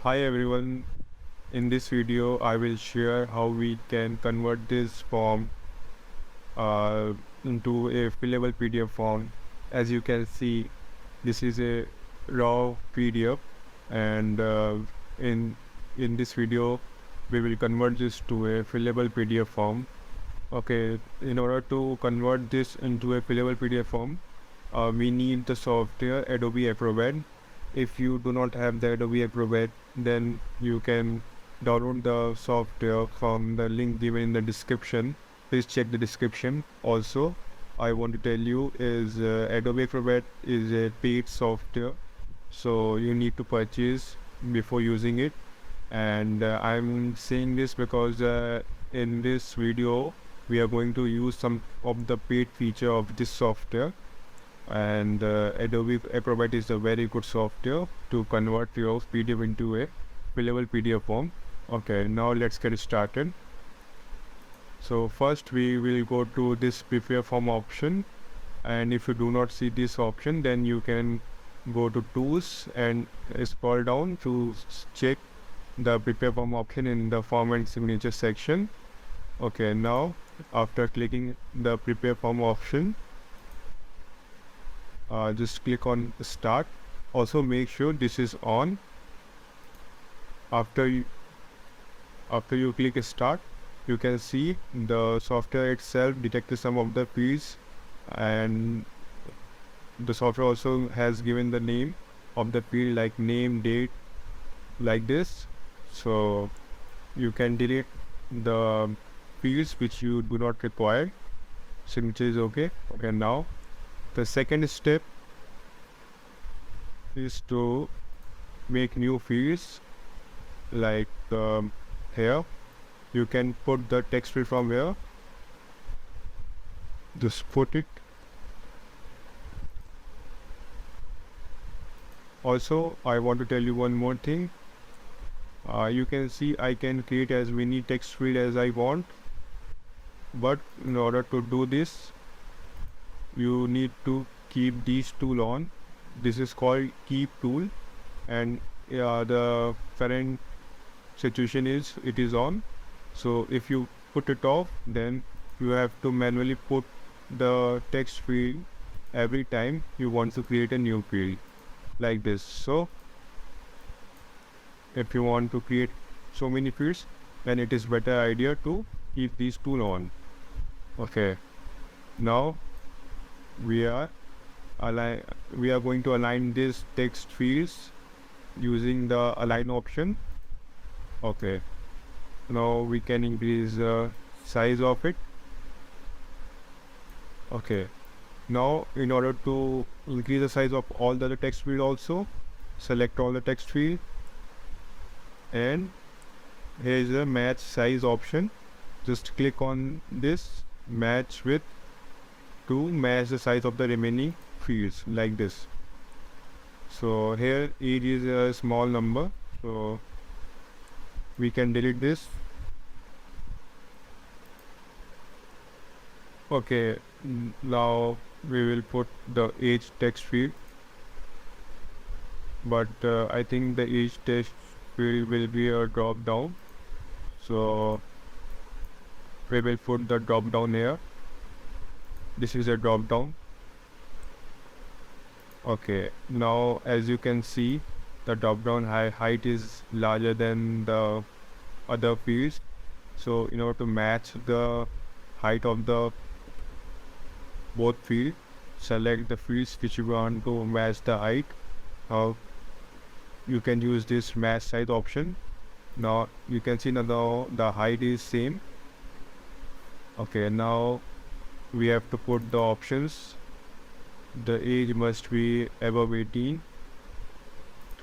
Hi everyone, in this video I will share how we can convert this form uh, into a fillable PDF form. As you can see, this is a raw PDF, and in in this video we will convert this to a fillable PDF form. Okay, in order to convert this into a fillable PDF form, we need the software Adobe Acrobat. If you do not have the Adobe Acrobat, then you can download the software from the link given in the description. Please check the description. Also, I want to tell you is Adobe Acrobat is a paid software, so you need to purchase before using it. And I'm saying this because in this video we are going to use some of the paid feature of this software, and Adobe Acrobat is a very good software to convert your PDF into a fillable PDF form. Okay, now let's get started. So first we will go to this prepare form option, and if you do not see this option, then you can go to tools and scroll down to check the prepare form option in the form and signature section. Okay, now after clicking the prepare form option, just click on start. Also make sure this is on. After you click start, you can see the software itself detected some of the fields, and the software also has given the name of the field like name, date, like this. So you can delete the fields which you do not require. Signature is okay. Okay, now the second step is to make new fields, like here you can put the text field from here. Just put it. Also, I want to tell you one more thing. You can see I can create as many text field as I want, but in order to do this, you need to keep these tool on. This is called keep tool, and the current situation is it is on. So if you put it off, then you have to manually put the text field every time you want to create a new field, like this. So if you want to create so many fields, then it is better idea to keep these tool on. Okay, now we are going to align this text fields using the align option. Okay, now we can increase the size of it. Okay, now in order to increase the size of all the other text field, also select all the text field, and here is the match size option. Just click on this match with to match the size of the remaining fields, like this. So here age is a small number, so we can delete this. Okay, now we will put the age text field, but I think the age text field will be a drop down, so we will put the drop down here. This is a drop down. Okay, now as you can see, the drop down height is larger than the other fields. So in order to match the height of the both field, select the fields which you want to match the height. Now you can use this match size option. Now you can see now the height is same. Okay, now we have to put the options. The age must be above 18.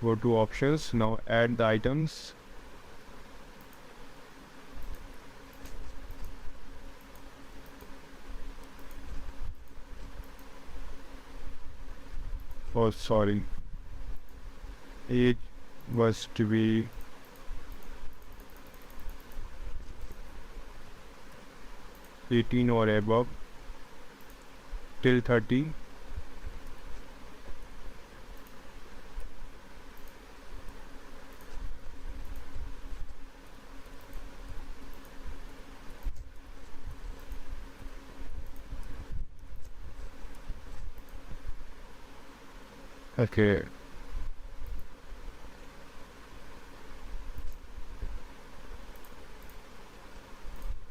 Go to options. Now add the items. Oh, sorry. Age must be 18 or above till 30. Okay.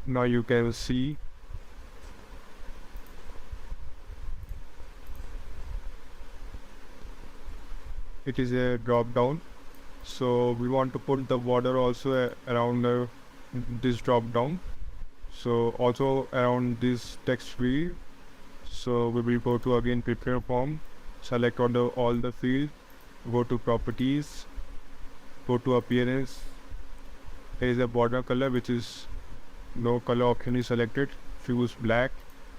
Now you can see it is a drop down. So we want to put the border also around this drop down. So also around this text field. So we will go to again prepare form, select all the field, go to properties, go to appearance. There is a border color which is no color option is selected. Choose black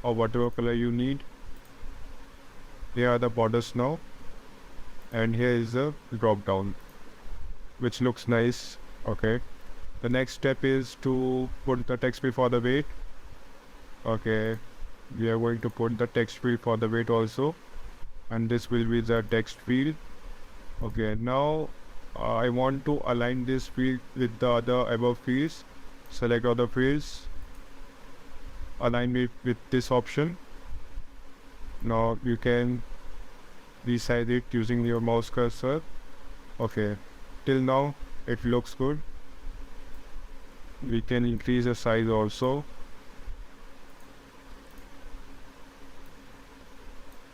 or whatever color you need. Here are the borders now, and here is the drop down, which looks nice. Okay. The next step is to put the text field for the weight. Okay. We are going to put the text field for the weight also, and this will be the text field. Okay. Now I want to align this field with the other above fields. Select other fields. Align it with this option. Now you can resize it using your mouse cursor. Okay. Till now it looks good. We can increase the size also,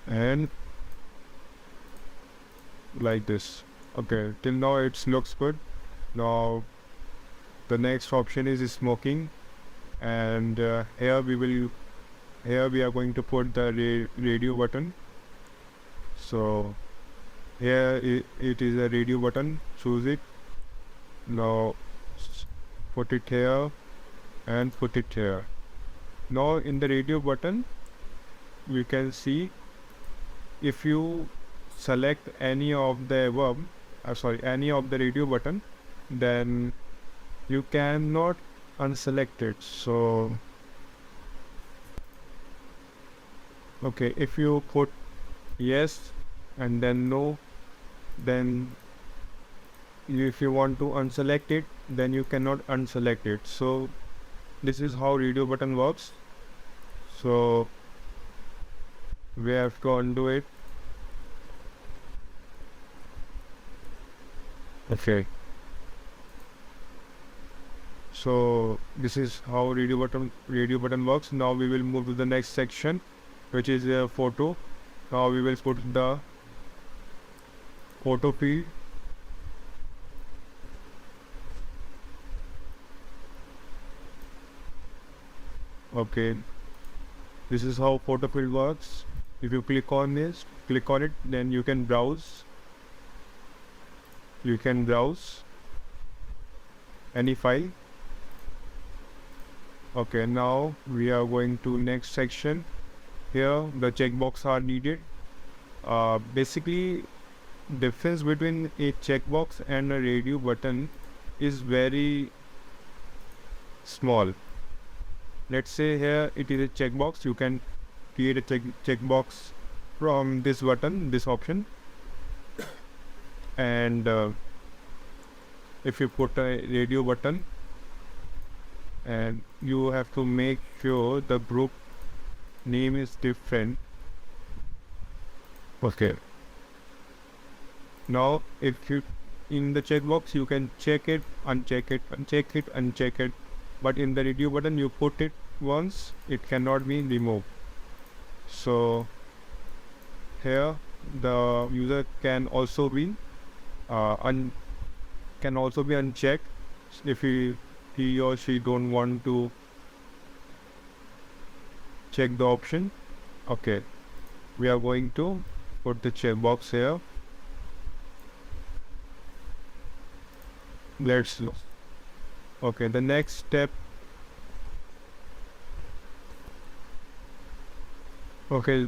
and like this. Okay, till now it looks good. Now the next option is smoking, and here we are going to put the radio button. So here it is a radio button. Choose it. Now put it here and put it here. Now in the radio button we can see, if you select any of the above, any of the radio button, then you cannot unselect it. So okay, if you put yes and then no, then if you want to unselect it, then you cannot unselect it. So this is how radio button works. So we have to undo it. Okay. So this is how radio button works. Now we will move to the next section, which is a photo. Now we will put the photo field. Okay, this is how photo field works. If you click on it, then you can browse. You can browse any file. Okay, now we are going to next section. Here the checkbox are needed. Basically, difference between a checkbox and a radio button is very small. Let's say here it is a checkbox. You can create a checkbox from this button, this option, and if you put a radio button, and you have to make sure the group name is different. Okay. Now if you in the checkbox, you can check it, uncheck it, uncheck it, uncheck it, but in the radio button you put it once, it cannot be removed. So here the user can also be unchecked if he or she don't want to check the option. Okay, we are going to put the checkbox here. Let's look. Okay, the next step. Okay,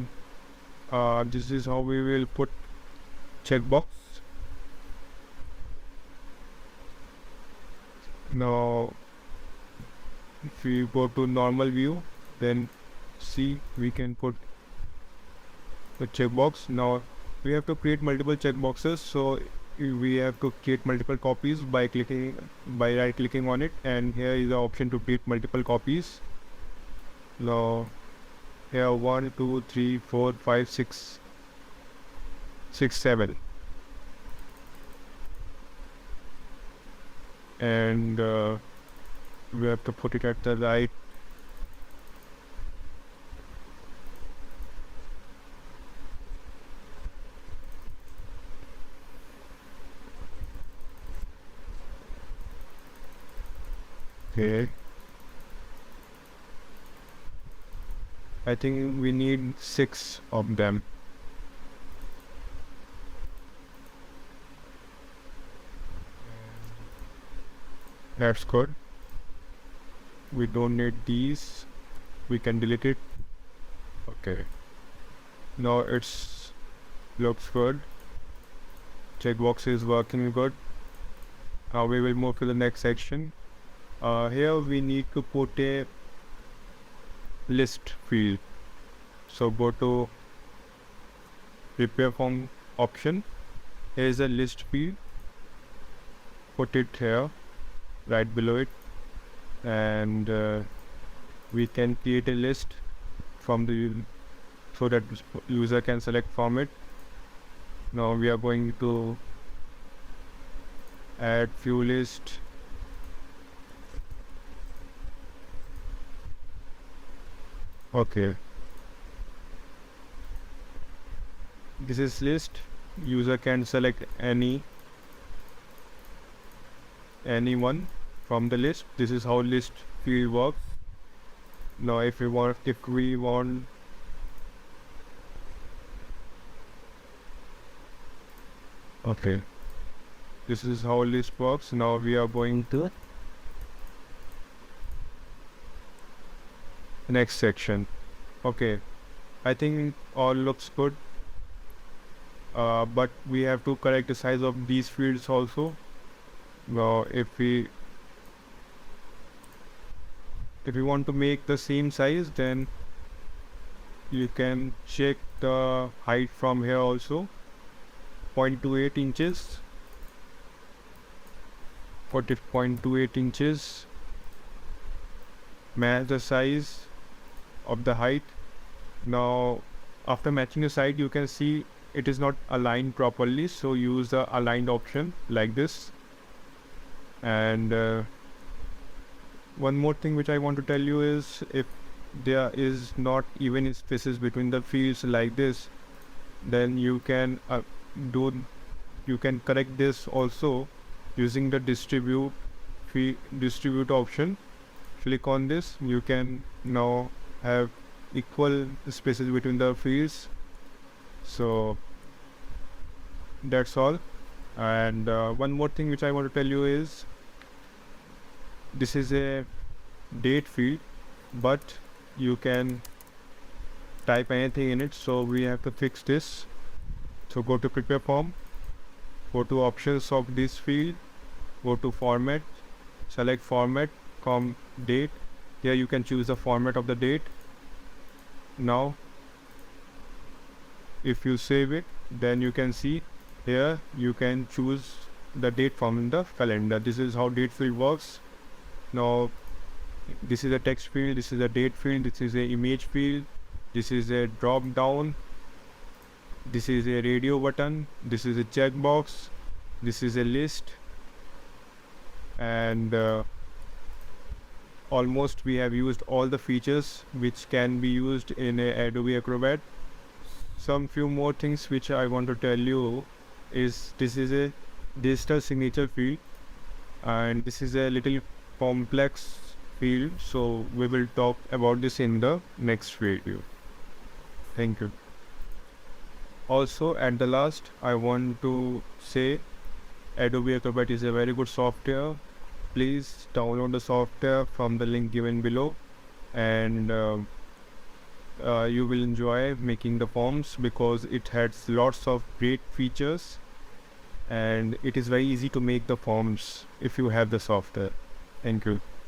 this is how we will put checkbox. Now if we go to normal view, then see we can put the checkbox. Now we have to create multiple checkboxes, so we have to create multiple copies by right clicking on it, and here is the option to create multiple copies. Now here 1 2 3 4 5 6 6, 7. And we have to put it at the right. Okay. I think we need 6 of them. That's good. We don't need these. We can delete it. Okay. Now it's looks good. Checkbox is working good. Now we will move to the next section. Here we need to put a list field. So go to prepare form option. Here is a list field. Put it here, right below it, and we can create a list from the so that user can select from it. Now we are going to add few list. Okay, this is list. User can select anyone from the list. This is how list field works. Now if we want okay, this is how list works. Now we are going to the next section. Okay, I think all looks good, but we have to correct the size of these fields also. Now if we want to make the same size, then you can check the height from here also. 0.28 inches. Put it 0.28 inches. Match the size of the height. Now after matching the side, you can see it is not aligned properly, so use the aligned option like this. And one more thing which I want to tell you is, if there is not even spaces between the fields like this, then you can correct this also using the distribute option. Click on this. You can now have equal spaces between the fields. So that's all. And one more thing which I want to tell you is, this is a date field, but you can type anything in it, so we have to fix this. So go to prepare form, go to options of this field, go to format, select format from date. Here you can choose the format of the date. Now if you save it, then you can see here you can choose the date from the calendar. This is how date field works. Now this is a text field, this is a date field, this is a image field, this is a drop down, this is a radio button, this is a checkbox, this is a list, and almost we have used all the features which can be used in a Adobe Acrobat. Some few more things which I want to tell you is, this is a digital signature field, and this is a little complex field, so we will talk about this in the next video. Thank you. Also, at the last, I want to say Adobe Acrobat is a very good software. Please download the software from the link given below, and you will enjoy making the forms because it has lots of great features, and it is very easy to make the forms if you have the software. Thank you.